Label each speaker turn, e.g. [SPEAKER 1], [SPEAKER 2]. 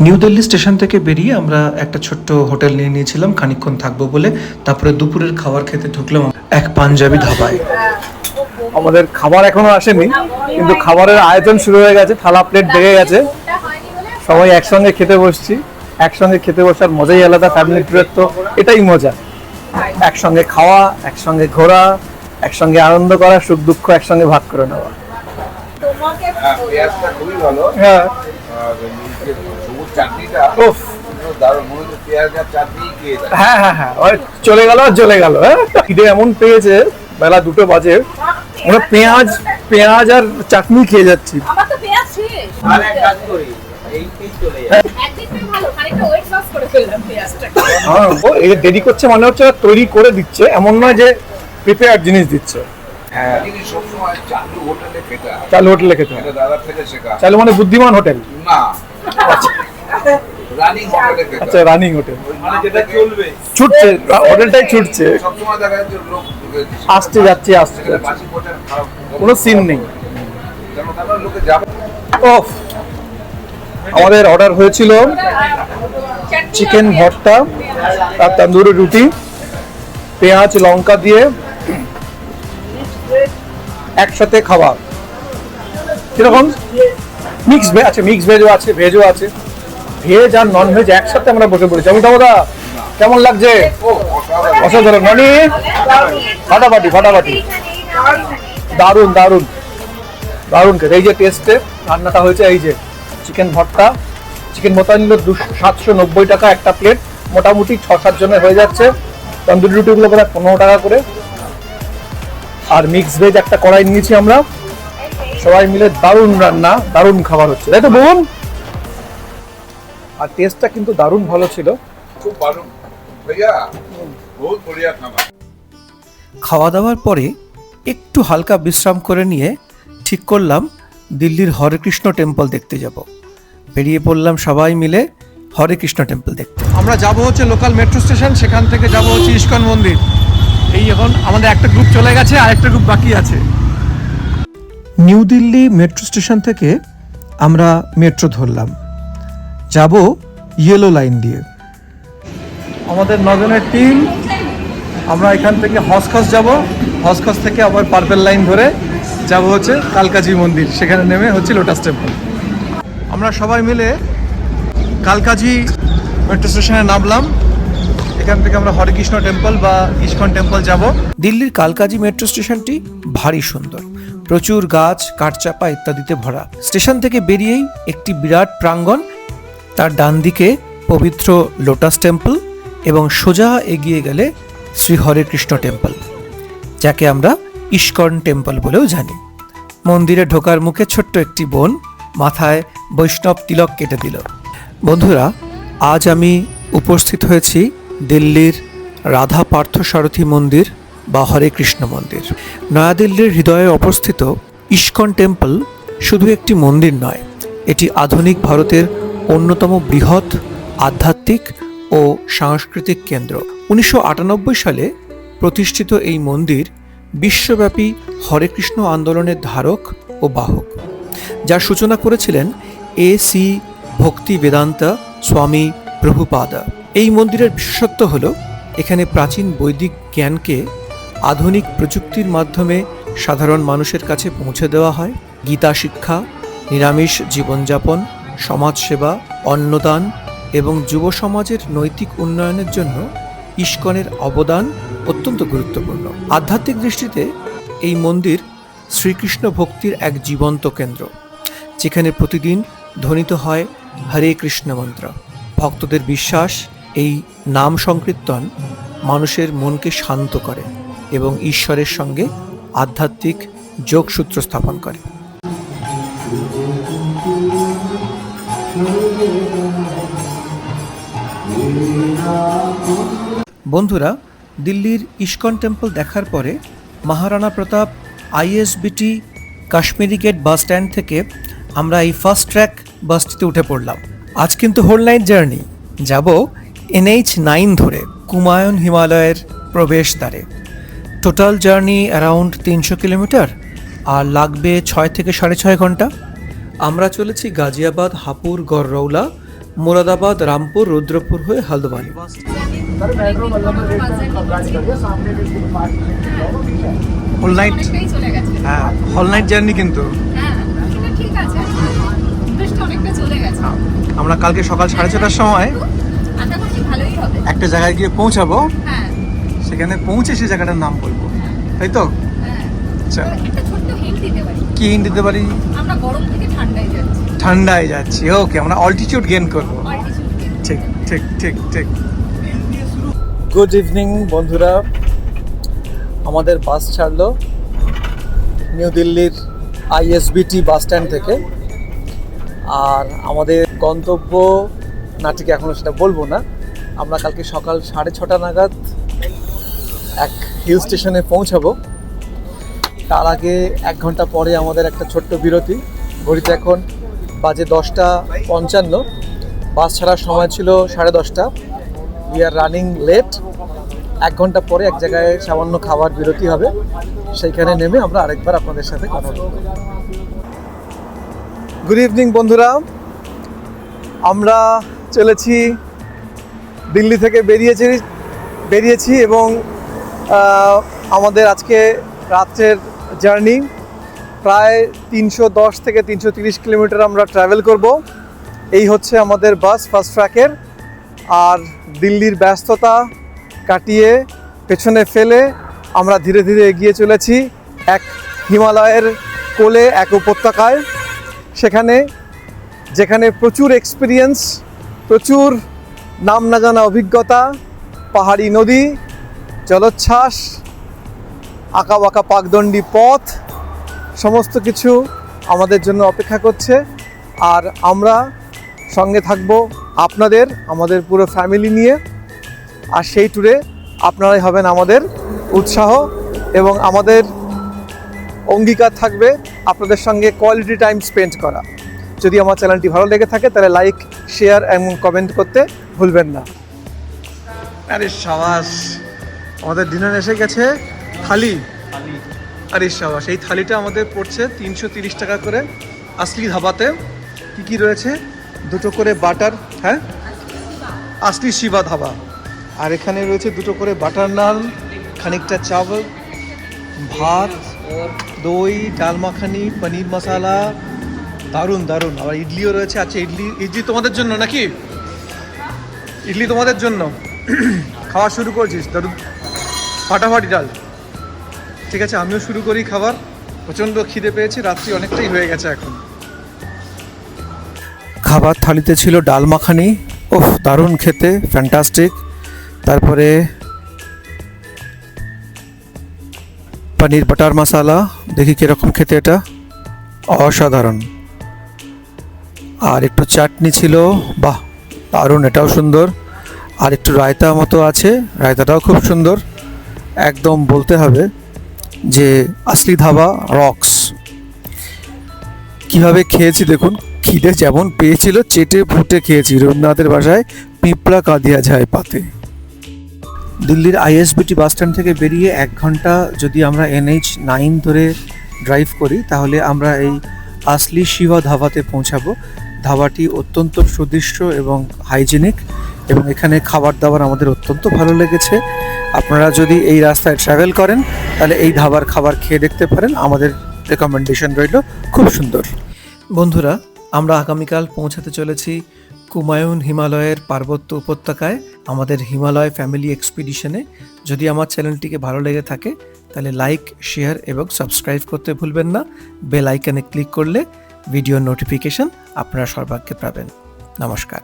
[SPEAKER 1] New Delhi station থেকে বেরিয়ে আমরা একটা ছোট্ট হোটেল নিয়ে নিয়েছিলাম খানিকক্ষণ থাকবো বলে। তারপরে দুপুরের খাবার খেতে ঢুকলাম এক পাঞ্জাবি ধাবায়।
[SPEAKER 2] আমাদের খাবার এখনো আসেনি, কিন্তু খাবারের আয়োজন শুরু হয়ে গেছে, থালা প্লেট বেড়ে গেছে, সবাই একসঙ্গে খেতে বসছি। একসঙ্গে খেতে বসার মজাই আলাদা, ফ্যামিলি ট্যুরের তো এটাই মজা। একসঙ্গে খাওয়া, একসঙ্গে ঘোরা, একসঙ্গে আনন্দ করা, সুখ দুঃখ একসঙ্গে ভাগ করে নেওয়া।
[SPEAKER 3] পেঁয়াজটা খুবই ভালো।
[SPEAKER 2] হ্যাঁ,
[SPEAKER 3] আর সবুজ চাটনিটা
[SPEAKER 2] উফ,
[SPEAKER 3] দারুণ, মনে হচ্ছে পেঁয়াজ আর চাটনি খেয়ে যায়।
[SPEAKER 2] হ্যাঁ হ্যাঁ হ্যাঁ, ওই চলে গেল আর চলে গেল। হ্যাঁ, খিদে এমন পেয়েছে, বেলা 2টো বাজে, আমরা পেঁয়াজ আর চাটনি খেয়ে যাচ্ছি।
[SPEAKER 4] আমার তো পেঁয়াজ শেষ।
[SPEAKER 3] আর এক কাজ করি, এইটাই চলে যায়।
[SPEAKER 4] একদিন তো ভালো, খানিকটা ওয়েট লস করে ফেললাম পেঁয়াজটা।
[SPEAKER 2] হ্যাঁ, ও এই দেরি করছে মানে হচ্ছে ওরা তৈরি করে দিচ্ছে, এমন নয় যে প্রিপেয়ার্ড জিনিস দিচ্ছে। হ্যাঁ,
[SPEAKER 3] কিন্তু সবসময় চালু হোটেলে খেতে হয়।
[SPEAKER 2] চালু হোটেলে খেতে হয়।
[SPEAKER 3] এটা দাদার থেকে শেখা।
[SPEAKER 2] চালু মানে বুদ্ধিমান হোটেল।
[SPEAKER 3] না, রানিং হোটেলে খেতে
[SPEAKER 2] আচ্ছা,
[SPEAKER 3] হয়।
[SPEAKER 2] রানিং হোটেল
[SPEAKER 3] মানে যেটা চলবে।
[SPEAKER 2] ছুটছে, হোটেলটাই ছুটছে,
[SPEAKER 3] সবসময় দেখা যাচ্ছে লোক
[SPEAKER 2] আসছে যাচ্ছে আসছে
[SPEAKER 3] সেটা
[SPEAKER 2] যাচ্ছে,
[SPEAKER 3] বাসি হোটেল খারাপ।
[SPEAKER 2] কোনো সিন নেই।
[SPEAKER 3] কারণ লোকে যাবে।
[SPEAKER 2] ওফ, আমাদের অর্ডার হয়েছিল চিকেন ভর্তা আর তন্দুরি রুটি, পেঁয়াজ লঙ্কা দিয়ে একসাথে খাওয়া। কিরকম? মিক্স ভেজ আছে, মিক্স ভেজও আছে, ভেজও আছে, ভেজ আর নন ভেজ একসাথে আমরা বসে পড়েছি। আমি দাদা কেমন লাগছে? অসাধারণ, মানে ফাটাফাটি ফাটাফাটি, দারুণ দারুণ দারুণ খেতে। এই যে টেস্টে রান্নাটা হয়েছে, এই যে চিকেন ভর্তা, চিকেন ভর্তা নিল 790 টাকা একটা প্লেট, মোটামুটি 6-7 জনের হয়ে যাচ্ছে। তন্দুরি রুটিগুলো প্রায় 15 টাকা করে, আর মিক্স ভেজ একটা কড়াই নিয়েছি আমরা, সবাই মিলে দারুণ রান্না, দারুণ খাবার হচ্ছে, তাই তো বোন? আর টেস্টটা কিন্তু দারুণ ভালো ছিল।
[SPEAKER 3] খুব ভালো ভাইয়া, বহুত বড়িয়া খাবার।
[SPEAKER 1] খাওয়া দাওয়ার পরে একটু হালকা বিশ্রাম করে নিয়ে ঠিক করলাম দিল্লির হরে কৃষ্ণ টেম্পল দেখতে যাব। বেরিয়ে পড়লাম সবাই মিলে হরে কৃষ্ণ টেম্পল দেখতে।
[SPEAKER 2] আমরা যাব হচ্ছে লোকাল মেট্রো স্টেশন, সেখান থেকে যাব হচ্ছে ইস্কন মন্দির। এই এখন আমাদের একটা গ্রুপ চলে গেছে, আর একটা গ্রুপ বাকি আছে।
[SPEAKER 1] নিউ দিল্লি মেট্রো স্টেশন থেকে আমরা মেট্রো ধরলাম, যাব ইয়েলো লাইন দিয়ে।
[SPEAKER 2] আমাদের 9 জনের টিম, আমরা এখান থেকে হসকস যাব, হসকস থেকে আবার পার্পেল লাইন ধরে যাব হচ্ছে কালকাজি মন্দির, সেখানে নেমে হচ্ছে লোটাস টেম্পল। আমরা সবাই মিলে কালকাজি মেট্রো স্টেশনে নামলাম, এখান থেকে আমরা হরেকৃষ্ণ টেম্পল বা ইস্কন টেম্পল যাব।
[SPEAKER 1] দিল্লির কালকাজি মেট্রো স্টেশনটি ভারী সুন্দর, প্রচুর গাছ, কাঠচাপা ইত্যাদিতে ভরা। স্টেশন থেকে বেরিয়েই একটি বিরাট প্রাঙ্গণ, তার ডান দিকে পবিত্র লোটাস টেম্পল এবং সোজা এগিয়ে গেলে শ্রী হরে কৃষ্ণ টেম্পল, যাকে আমরা ইস্কন টেম্পল বলেও জানি। মন্দিরে ঢোকার মুখে ছোট্ট একটি বোন মাথায় বৈষ্ণব তিলক কেটে দিল। বন্ধুরা, আজ আমি উপস্থিত হয়েছি দিল্লির রাধা পার্থসারথী মন্দির বা হরে কৃষ্ণ মন্দির। নয়াদিল্লির হৃদয়ে অবস্থিত ইস্কন টেম্পল শুধু একটি মন্দির নয়, এটি আধুনিক ভারতের অন্যতম বৃহৎ আধ্যাত্মিক ও সাংস্কৃতিক কেন্দ্র। 1998 সালে প্রতিষ্ঠিত এই মন্দির বিশ্বব্যাপী হরে কৃষ্ণ আন্দোলনের ধারক ও বাহক, যার সূচনা করেছিলেন A.C. ভক্তি বেদান্ত স্বামী প্রভুপাদা। এই মন্দিরের বিশেষত্ব হল এখানে প্রাচীন বৈদিক জ্ঞানকে আধুনিক প্রযুক্তির মাধ্যমে সাধারণ মানুষের কাছে পৌঁছে দেওয়া হয়। গীতা শিক্ষা, নিরামিষ জীবনযাপন, সমাজসেবা, অন্নদান এবং যুব সমাজের নৈতিক উন্নয়নের জন্য ইস্কনের অবদান অত্যন্ত গুরুত্বপূর্ণ। আধ্যাত্মিক দৃষ্টিতে এই মন্দির শ্রীকৃষ্ণ ভক্তির এক জীবন্ত কেন্দ্র, যেখানে প্রতিদিন ধ্বনিত হয় হরে কৃষ্ণ মন্ত্র। ভক্তদের বিশ্বাস, এই নাম সংকীর্তন মানুষের মনকে শান্ত করে এবং ঈশ্বরের সঙ্গে আধ্যাত্মিক যোগসূত্র স্থাপন করে। বন্ধুরা, দিল্লির ইস্কন টেম্পল দেখার পরে Maharana Pratap ISBT Kashmiri gate bus stand থেকে আমরা এই ফার্স্ট ট্র্যাক বাসটিতে উঠে পড়লাম। আজ কিন্তু হোল নাইট জার্নি, যাব NH9 ধরে কুমায়ুন হিমালয়ের প্রবেশদ্বারে। টোটাল জার্নি অ্যারাউন্ড 300 কিলোমিটার, আর লাগবে 6 থেকে 6.5 ঘন্টা। আমরা চলেছি গাজিয়াবাদ, হাপুর, গড়রৌলা মুরাদাবাদ, রামপুর, রুদ্রপুর হয়ে হলদবানি।
[SPEAKER 2] হোল নাইট,
[SPEAKER 4] অনেকটাই চলে গেছে।
[SPEAKER 2] হ্যাঁ হোল নাইট জার্নি কিন্তু।
[SPEAKER 4] হ্যাঁ, সেটা ঠিক আছে। বেশ অনেকটা চলে গেছে।
[SPEAKER 2] আমরা কালকে সকাল 6:30টার সময়
[SPEAKER 4] আশা করছি ভালোই হবে।
[SPEAKER 2] একটা জায়গায় গিয়ে পৌঁছাবো,
[SPEAKER 4] হ্যাঁ,
[SPEAKER 2] সেখানে পৌঁছে সেই জায়গাটার নাম বলবো, তাই তো?
[SPEAKER 4] হ্যাঁ।
[SPEAKER 2] আচ্ছা,
[SPEAKER 4] তো একটা ছোট্ট হিন্ট দিতে পারি।
[SPEAKER 2] কি হিন্ট দিতে পারি?
[SPEAKER 4] আমরা গরম থেকে ঠান্ডায় যাচ্ছি।
[SPEAKER 2] ঠান্ডায় যাচ্ছি, ওকে, আমরা অল্টিটিউড গেইন করবো।
[SPEAKER 4] Altitude.
[SPEAKER 2] ঠিক ঠিক ঠিক ঠিক। গুড ইভিনিং বন্ধুরা, আমাদের বাস ছাড়লো নিউ দিল্লির ISBT বাস স্ট্যান্ড থেকে। আর আমাদের গন্তব্য না ঠিক এখনও সেটা বলবো না। আমরা কালকে সকাল 6:30 নাগাদ এক হিল স্টেশনে পৌঁছাবো। তার আগে 1 ঘন্টা পরে আমাদের একটা ছোট্ট বিরতি। ঘড়িতে এখন বাজে 10:55। বাস ছাড়ার সময় ছিল 10:30। We are running late. 1 ঘন্টা পরে এক জায়গায় সামান্য খাবার বিরতি হবে, সেইখানে নেমে আমরা আরেকবার আপনাদের সাথে কথা বলব। গুড ইভিনিং বন্ধুরা, আমরা চলেছি দিল্লি থেকে বেরিয়েছি এবং আমাদের আজকে রাত্রের জার্নি প্রায় 310 থেকে 330 কিলোমিটার আমরা ট্রাভেল করব। এই হচ্ছে আমাদের বাস ফার্স্ট ট্র্যাকের। আর দিল্লির ব্যস্ততা কাটিয়ে পেছনে ফেলে আমরা ধীরে ধীরে এগিয়ে চলেছি এক হিমালয়ের কোলে, এক উপত্যকায়, যেখানে প্রচুর এক্সপিরিয়েন্স, প্রচুর নাম না জানা অভিজ্ঞতা, পাহাড়ি নদী, জলোচ্ছ্বাস, আঁকাবাঁকা পাকদণ্ডী পথ, সমস্ত কিছু আমাদের জন্য অপেক্ষা করছে। আর আমরা সঙ্গে থাকবো আমাদের পুরো ফ্যামিলি নিয়ে। আর সেই ট্যুরে আপনারাই হবেন আমাদের উৎসাহ, এবং আমাদের অঙ্গীকার থাকবে আপনাদের সঙ্গে কোয়ালিটি টাইম স্পেন্ড করা। যদি আমার চ্যানেলটি ভালো লেগে থাকে তাহলে লাইক, শেয়ার এবং কমেন্ট করতে ভুলবেন না। আরে সাবাস, আমাদের ডিনার এসে গেছে। থালি, আরে সাবাস, এই থালিটা আমাদের পড়ছে 330 টাকা করে আসলি ধাবাতে। কি রয়েছে? 2টো করে বাটার, হ্যাঁ আসলি শিবা ধাবা। আর এখানে রয়েছে 2টো করে বাটার নান, খানিকটা চাवल, ভাত, দই, ডাল মাখানি, পনির মশালা, দারুণ দারুণ। আবার ইডলিও রয়েছে। আচ্ছা, ইডলি তোমাদের জন্য নাকি? ইডলি তোমাদের জন্য। খাওয়া শুরু করছিস দারুণ, ফাটাফাটি ডাল। ঠিক আছে, আমিও শুরু করি খাবার। প্রচণ্ড খিদে পেয়েছি, রাত্রি অনেকটাই হয়ে গেছে এখন।
[SPEAKER 1] খাবার থালিতে ছিল ডাল মাখানি, ওফ দারুণ খেতে, ফ্যান্টাস্টিক। তারপরে পনির বাটার মশালা, দেখি কীরকম খেতে, এটা অসাধারণ। আর একটু চাটনি ছিল, বাহ দারুণ, এটাও সুন্দর। আর একটু রায়তা মতো আছে, রায়তাটাও খুব সুন্দর। একদম বলতে হবে যে আসলি ধাবা রক্স। কীভাবে খেয়েছি দেখুন, খিদে যেমন পেয়েছিল চেটে ফুটে খেয়েছি। রবীন্দ্রনাথের ভাষায় পিঁপড়া কাঁদিয়া যায় পাতে। দিল্লির ISBT বাস স্ট্যান্ড থেকে বেরিয়ে 1 ঘন্টা যদি আমরা NH9 ধরে ড্রাইভ করি তাহলে আমরা এই আসলি শিবা ধাবাতে পৌঁছাবো। ধাবাটি অত্যন্ত সুদৃশ্য এবং হাইজেনিক, এবং এখানে খাবার দাবার আমাদের অত্যন্ত ভালো লেগেছে। আপনারা যদি এই রাস্তায় ট্রাভেল করেন তাহলে এই ধাবার খাবার খেয়ে দেখতে পারেন, আমাদের রেকমেন্ডেশন রইল, খুব সুন্দর। বন্ধুরা, আমরা আগামীকাল পৌঁছাতে চলেছি কুমায়ুন হিমালয়ের পার্বত্য উপত্যকায় আমাদের হিমালয় ফ্যামিলি এক্সপিডিশনে। যদি আমার চ্যানেলটিকে ভালো লেগে থাকে তাহলে লাইক, শেয়ার এবং সাবস্ক্রাইব করতে ভুলবেন না। বেল আইকনে ক্লিক করলে ভিডিও নোটিফিকেশন আপনারা সর্বাগ্রে পাবেন। নমস্কার।